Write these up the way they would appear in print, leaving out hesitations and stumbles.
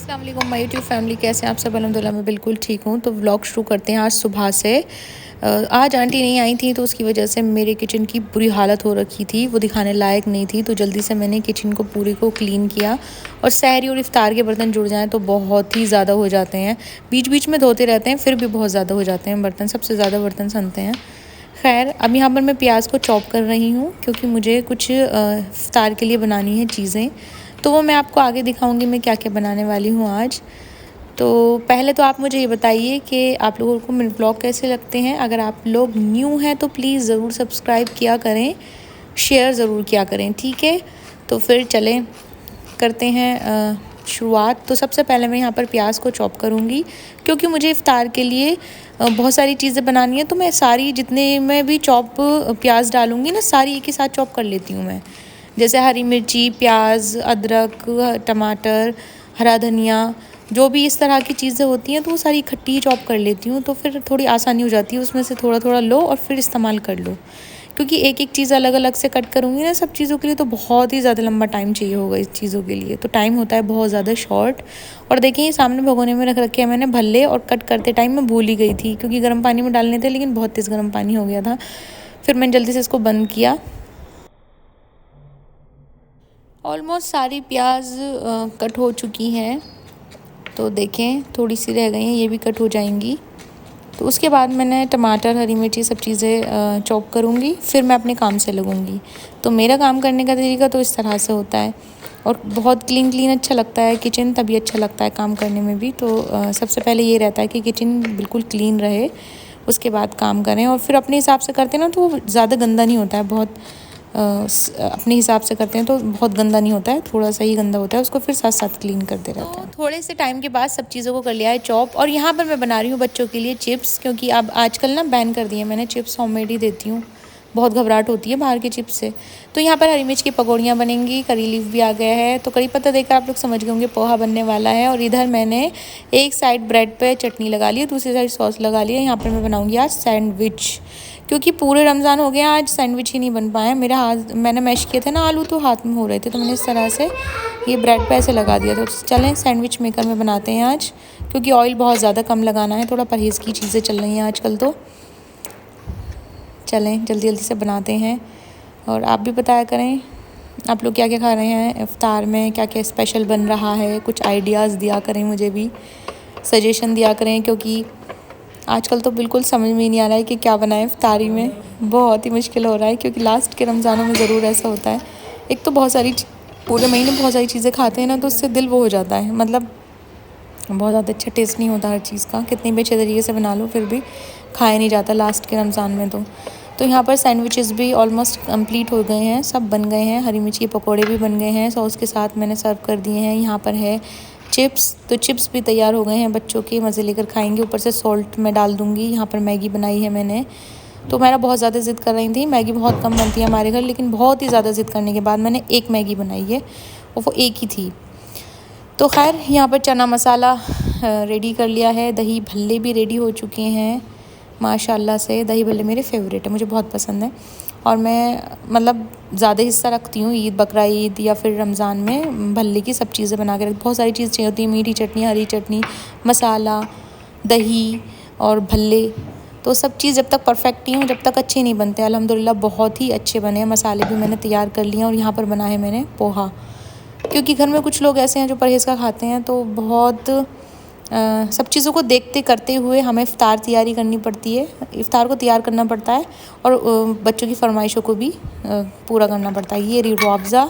अस्सलाम वालेकुम my YouTube family, कैसे हैं आप सब। अल्हम्दुलिल्लाह मैं बिल्कुल ठीक हूँ। तो व्लॉग शुरू करते हैं आज सुबह से। आज आंटी नहीं आई थी तो उसकी वजह से मेरे किचन की बुरी हालत हो रखी थी, वो दिखाने लायक नहीं थी। तो जल्दी से मैंने किचन को पूरी को क्लीन किया। और सहरी और इफ्तार के बर्तन जुड़ जाएँ तो बहुत ही ज़्यादा हो जाते हैं। बीच बीच में धोते रहते हैं फिर भी बहुत ज़्यादा हो जाते हैं बर्तन, सबसे ज़्यादा बर्तन सनते हैं। खैर अब यहाँ पर मैं प्याज को चॉप कर रही हूँ क्योंकि मुझे कुछ इफ्तार के लिए बनानी है चीज़ें। तो वो मैं आपको आगे दिखाऊंगी मैं क्या क्या बनाने वाली हूँ आज। तो पहले तो आप मुझे ये बताइए कि आप लोगों को मेरे ब्लॉग कैसे लगते हैं। अगर आप लोग न्यू हैं तो प्लीज़ ज़रूर सब्सक्राइब किया करें, शेयर ज़रूर किया करें, ठीक है। तो फिर चलें करते हैं शुरुआत। तो सबसे पहले मैं यहाँ पर प्याज को चॉप करूँगी क्योंकि मुझे इफ़्तार के लिए बहुत सारी चीज़ें बनानी है। तो मैं सारी जितने मैं भी चॉप प्याज डालूँगी ना, सारी एक ही साथ चॉप कर लेती हूँ मैं। जैसे हरी मिर्ची, प्याज, अदरक, टमाटर, हरा धनिया, जो भी इस तरह की चीज़ें होती हैं तो वो सारी इकट्ठी चॉप कर लेती हूँ। तो फिर थोड़ी आसानी हो जाती है, उसमें से थोड़ा थोड़ा लो और फिर इस्तेमाल कर लो। क्योंकि एक एक चीज़ अलग अलग से कट करूँगी ना सब चीज़ों के लिए तो बहुत ही ज़्यादा लंबा टाइम चाहिए होगा इस चीज़ों के लिए। तो टाइम होता है बहुत ज़्यादा शॉर्ट। और देखिए ये सामने भगोने में रख रखे हैं मैंने भल्ले, और कट करते टाइम मैं भूल ही गई थी क्योंकि गर्म पानी में डालने थे, लेकिन बहुत तेज़ गर्म पानी हो गया था। फिर मैंने जल्दी से इसको बंद किया। ऑलमोस्ट सारी प्याज कट हो चुकी हैं। तो देखें थोड़ी सी रह गई हैं, ये भी कट हो जाएंगी। तो उसके बाद मैंने टमाटर, हरी मिर्ची सब चीज़ें चॉप करूँगी, फिर मैं अपने काम से लगूँगी। तो मेरा काम करने का तरीका तो इस तरह से होता है। और बहुत क्लीन क्लीन अच्छा लगता है किचन, तभी अच्छा लगता है काम करने में भी। तो सबसे पहले ये रहता है कि किचन बिल्कुल क्लीन रहे, उसके बाद काम करें। और फिर अपने हिसाब से करते हैं ना तो ज़्यादा गंदा नहीं होता है। बहुत अपने हिसाब से करते हैं तो बहुत गंदा नहीं होता है, थोड़ा सा ही गंदा होता है, उसको फिर साथ साथ क्लीन करते रहते हैं। थोड़े से टाइम के बाद सब चीज़ों को कर लिया है चॉप। और यहाँ पर मैं बना रही हूँ बच्चों के लिए चिप्स, क्योंकि अब आजकल ना बैन कर दिए मैंने चिप्स, होममेड ही देती हूँ, बहुत घबराहट होती है बाहर के चिप्स से। तो यहाँ पर हरी मिर्च की पकौड़ियाँ बनेंगी, करी लीफ भी आ गया है। तो करी पत्ता देखकर आप लोग समझ गए होंगे पोहा बनने वाला है। और इधर मैंने एक साइड ब्रेड पे चटनी लगा ली है, दूसरी साइड सॉस लगा ली है। यहाँ पर मैं बनाऊँगी आज सैंडविच, क्योंकि पूरे रमज़ान हो गए आज सैंडविच ही नहीं बन पाए। मेरा हाथ, मैंने मैश किए थे ना आलू, तो हाथ में हो रहे थे, तो मैंने इस तरह से ये ब्रेड पे ऐसे लगा दिया। तो चलें सैंडविच मेकर में बनाते हैं आज, क्योंकि ऑयल बहुत ज़्यादा कम लगाना है, थोड़ा परहेज़ की चीज़ें चल रही हैं आजकल। तो चलें जल्दी जल्दी से बनाते हैं। और आप भी बताया करें आप लोग क्या क्या खा रहे हैं इफ्तार में, क्या क्या स्पेशल बन रहा है, कुछ आइडियाज़ दिया करें, मुझे भी सजेशन दिया करें। क्योंकि आजकल तो बिल्कुल समझ में ही नहीं आ रहा है कि क्या बनाएं इफ्तारी में, बहुत ही मुश्किल हो रहा है। क्योंकि लास्ट के रमज़ानों में ज़रूर ऐसा होता है, एक तो बहुत सारी पूरे महीने बहुत सारी चीज़ें खाते हैं ना, तो उससे दिल वो हो जाता है, मतलब बहुत ज़्यादा अच्छा टेस्ट नहीं होता हर चीज़ का, कितने भी अच्छे तरीके से बना लो फिर भी खाया नहीं जाता लास्ट के रमज़ान में। तो यहाँ पर सैंडविचेस भी ऑलमोस्ट कंप्लीट हो गए हैं, सब बन गए हैं। हरी मिर्ची के पकोड़े भी बन गए हैं, सॉस के साथ मैंने सर्व कर दिए हैं। यहाँ पर है चिप्स, तो चिप्स भी तैयार हो गए हैं, बच्चों के मज़े लेकर खाएंगे। ऊपर से सॉल्ट मैं डाल दूँगी। यहाँ पर मैगी बनाई है मैंने, तो मेरा बहुत ज़्यादा ज़िद कर रही थी। मैगी बहुत कम बनती है हमारे घर, लेकिन बहुत ही ज़्यादा ज़िद करने के बाद मैंने एक मैगी बनाई है और वो एक ही थी। तो खैर यहाँ पर चना मसाला रेडी कर लिया है, दही भल्ले भी रेडी हो चुके हैं माशाल्लाह से। दही भल्ले मेरे फेवरेट है, मुझे बहुत पसंद है। और मैं मतलब ज़्यादा हिस्सा रखती हूँ ईद, बकरा ईद या फिर रमज़ान में भल्ले की सब चीज़ें बना के रख, बहुत सारी चीज़ चाहिए होती है, मीठी चटनी, हरी चटनी, मसाला, दही और भल्ले। तो सब चीज़ जब तक परफेक्ट नहीं हो, जब तक अच्छे नहीं बनते। अल्हम्दुलिल्लाह बहुत ही अच्छे बने हैं। मसाले भी मैंने तैयार कर लिए हैं। और यहाँ पर बना है मैंने पोहा, क्योंकि घर में कुछ लोग ऐसे हैं जो परहेज़ का खाते हैं, तो बहुत सब चीज़ों को देखते करते हुए हमें इफ़्तार तैयारी करनी पड़ती है, इफ़्तार को तैयार करना पड़ता है। और बच्चों की फरमाइशों को भी पूरा करना पड़ता है। ये रुअफ़ज़ा,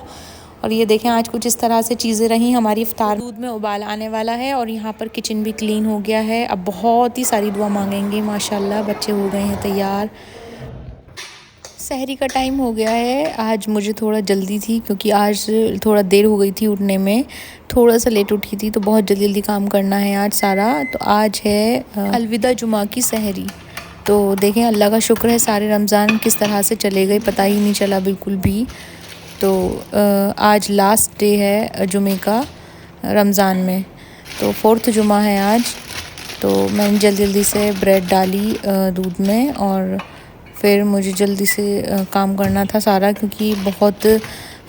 और ये देखें आज कुछ इस तरह से चीज़ें रहीं हमारी इफ़्तार। दूध में उबाल आने वाला है और यहाँ पर किचन भी क्लीन हो गया है। अब बहुत ही सारी दुआ मांगेंगे माशाल्लाह, बच्चे हो गए हैं तैयार। सहरी का टाइम हो गया है। आज मुझे थोड़ा जल्दी थी क्योंकि आज थोड़ा देर हो गई थी उठने में, थोड़ा सा लेट उठी थी, तो बहुत जल्दी जल्दी काम करना है आज सारा। तो आज है अलविदा जुमा की सहरी। तो देखें अल्लाह का शुक्र है सारे रमज़ान किस तरह से चले गए, पता ही नहीं चला बिल्कुल भी। तो आज लास्ट डे है जुमे का रमज़ान में, तो 4th जुमा है आज। तो मैंने जल्दी जल्दी से ब्रेड डाली दूध में, और फिर मुझे जल्दी से काम करना था सारा, क्योंकि बहुत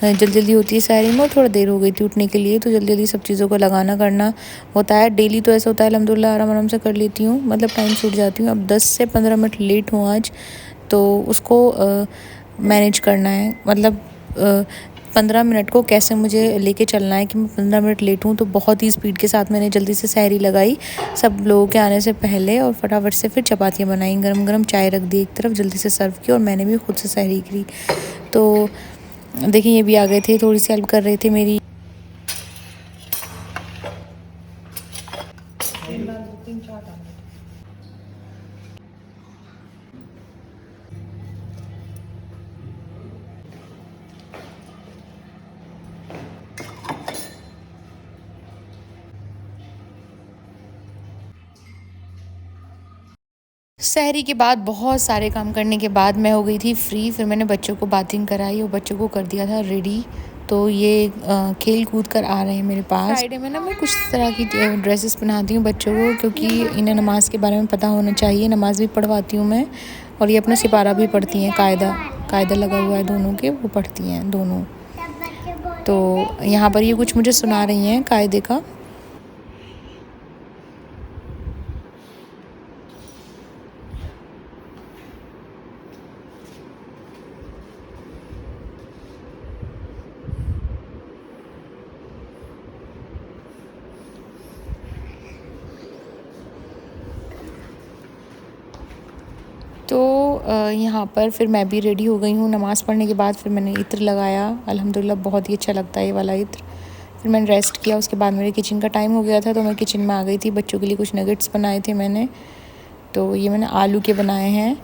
जल्दी जल्दी होती है सहरी में और थोड़ा देर हो गई थी उठने के लिए, तो जल्दी जल्दी सब चीज़ों को लगाना करना होता है। डेली तो ऐसा होता है अल्हम्दुलिल्लाह आराम आराम से कर लेती हूँ, मतलब टाइम से उठ जाती हूँ। अब 10 से 15 मिनट लेट हूँ आज, तो उसको मैनेज करना है, मतलब 15 मिनट को कैसे मुझे लेके चलना है कि मैं 15 मिनट लेट हूँ। तो बहुत ही स्पीड के साथ मैंने जल्दी से सहरी लगाई सब लोगों के आने से पहले, और फटाफट से फिर चपातियाँ बनाई, गरम गरम चाय रख दी एक तरफ, जल्दी से सर्व की, और मैंने भी खुद से सहरी की। तो देखिए ये भी आ गए थे, थोड़ी सी हेल्प कर रहे थे मेरी। सहरी के बाद बहुत सारे काम करने के बाद मैं हो गई थी फ्री। फिर मैंने बच्चों को बाथिंग कराई और बच्चों को कर दिया था रेडी। तो ये खेल कूद कर आ रहे हैं मेरे पास। फ्राइडे में ना मैं कुछ तरह की ड्रेसेस पहनाती हूँ बच्चों को, क्योंकि इन्हें नमाज के बारे में पता होना चाहिए। नमाज भी पढ़वाती हूँ मैं, और ये अपना सिपारा भी पढ़ती हैं, कायदा लगा हुआ है दोनों के, वो पढ़ती हैं दोनों। तो यहाँ पर ये कुछ मुझे सुना रही हैं कायदे का। तो यहाँ पर फिर मैं भी रेडी हो गई हूँ। नमाज़ पढ़ने के बाद फिर मैंने इत्र लगाया, अल्हम्दुलिल्लाह बहुत ही अच्छा लगता है ये वाला इत्र। फिर मैंने रेस्ट किया, उसके बाद मेरे किचन का टाइम हो गया था, तो मैं किचन में आ गई थी। बच्चों के लिए कुछ नगेट्स बनाए थे मैंने, तो ये मैंने आलू के बनाए हैं,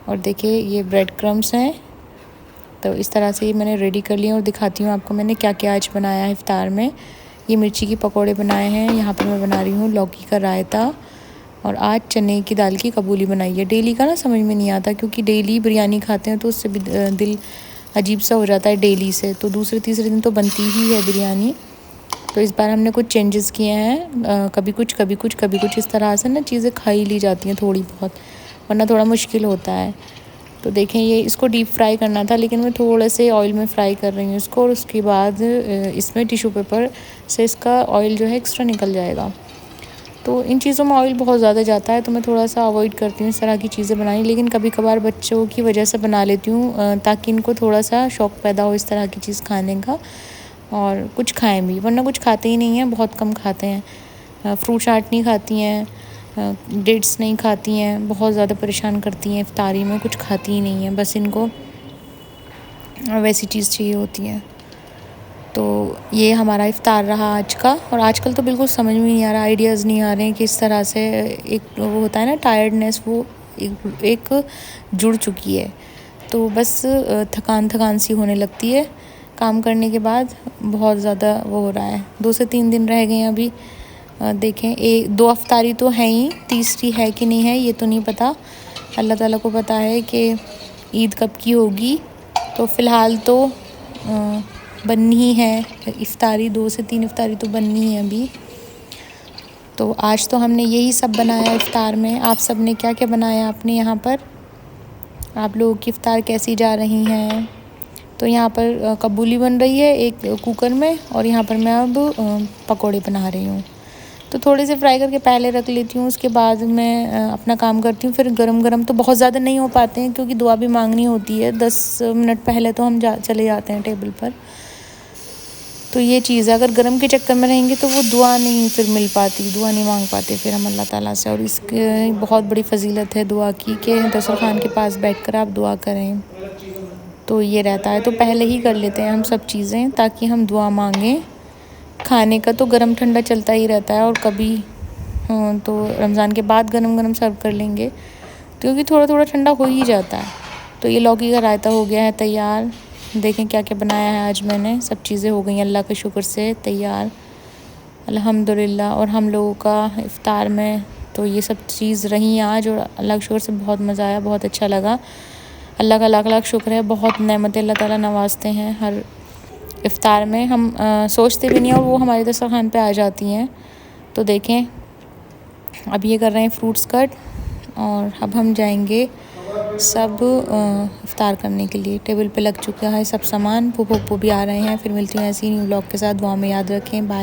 और देखिए ये ब्रेड क्रम्स हैं। तो इस तरह से ये मैंने रेडी कर लिए, और दिखाती हूँ आपको मैंने क्या क्या आज बनाया है इफ्तार में। ये मिर्ची के पकौड़े बनाए हैं, यहाँ पर मैं बना रही हूँ लौकी का रायता, और आज चने की दाल की कबूली बनाई है। डेली का ना समझ में नहीं आता, क्योंकि डेली बिरयानी खाते हैं तो उससे भी दिल अजीब सा हो जाता है डेली से, तो दूसरे तीसरे दिन तो बनती ही है बिरयानी। तो इस बार हमने कुछ चेंजेस किए हैं, कभी कुछ कभी कुछ कभी कुछ, इस तरह से ना चीज़ें खाई ली जाती हैं थोड़ी बहुत, वरना थोड़ा मुश्किल होता है। तो देखें ये इसको डीप फ्राई करना था, लेकिन मैं थोड़े से ऑयल में फ्राई कर रही हूँ इसको, और उसके बाद इसमें टिश्यू पेपर से इसका ऑयल जो है एक्स्ट्रा निकल जाएगा। तो इन चीज़ों में ऑयल बहुत ज़्यादा जाता है, तो मैं थोड़ा सा अवॉइड करती हूँ इस तरह की चीज़ें बनानी, लेकिन कभी कभार बच्चों की वजह से बना लेती हूँ, ताकि इनको थोड़ा सा शौक़ पैदा हो इस तरह की चीज़ खाने का, और कुछ खाएं भी, वरना कुछ खाते ही नहीं हैं, बहुत कम खाते हैं। फ्रूट चाट नहीं खाती हैं, डेट्स नहीं खाती हैं, बहुत ज़्यादा परेशान करती हैं इफ्तारी में, कुछ खाती ही नहीं हैं, बस इनको वैसी चीज़ चाहिए होती है। तो ये हमारा इफ्तार रहा आज का। और आजकल तो बिल्कुल समझ में नहीं आ रहा, आइडियाज़ नहीं आ रहे हैं किस तरह से, एक वो होता है ना टायर्डनेस, वो एक जुड़ चुकी है। तो बस थकान सी होने लगती है काम करने के बाद, बहुत ज़्यादा वो हो रहा है। 2 से 3 दिन रह गए हैं अभी, देखें 2 अफ्तारी तो है ही, तीसरी है कि नहीं है ये तो नहीं पता, अल्लाह ताला को पता है कि ईद कब की होगी। तो फ़िलहाल तो बननी ही है इफ्तारी, 2 से 3 इफ्तारी तो बननी है अभी। तो आज तो हमने यही सब बनाया इफ्तार में। आप सब ने क्या क्या बनाया अपने यहाँ पर, आप लोगों की इफ्तार कैसी जा रही हैं? तो यहाँ पर कबूली बन रही है एक कुकर में, और यहाँ पर मैं अब पकोड़े बना रही हूँ। तो थोड़े से फ्राई करके पहले रख लेती हूँ, उसके बाद मैं अपना काम करती हूँ। फिर गरम गरम तो बहुत ज़्यादा नहीं हो पाते हैं, क्योंकि दुआ भी मांगनी होती है। 10 मिनट पहले तो हम चले जाते हैं टेबल पर। तो ये चीज़ है, अगर गरम के चक्कर में रहेंगे तो वो दुआ नहीं फिर मिल पाती, दुआ नहीं मांग पाते फिर हम अल्लाह ताला से। और इसकी बहुत बड़ी फजीलत है दुआ की, कि दस्तरखान के पास बैठकर आप दुआ करें, तो ये रहता है। तो पहले ही कर लेते हैं हम सब चीज़ें, ताकि हम दुआ मांगें। खाने का तो गरम ठंडा चलता ही रहता है, और कभी तो रमज़ान के बाद गरम गरम सर्व कर लेंगे, क्योंकि थोड़ा थोड़ा ठंडा हो ही जाता है। तो ये लौकी का रायता हो गया है तैयार। देखें क्या क्या बनाया है आज मैंने, सब चीज़ें हो गई अल्लाह के शुक्र से तैयार, अल्हम्दुलिल्लाह। और हम लोगों का इफ्तार में तो ये सब चीज़ रही आज, और अल्लाह के शुक्र से बहुत मज़ा आया, बहुत अच्छा लगा। अल्लाह का लाख लाख शुक्र है, बहुत नेमतें अल्लाह ताला नवाजते हैं हर इफ्तार में। हम सोचते भी नहीं, और वो हमारे दस्तरखान पे आ जाती हैं। तो देखें अब ये कर रहे हैं फ्रूट्स कट, और अब हम जाएंगे सब इफ्तार करने के लिए टेबल पे लग चुका है सब सामान। पुप्पो भी आ रहे हैं। फिर मिलती हैं ऐसी न्यू व्लॉग के साथ। दुआ में याद रखें। बाय।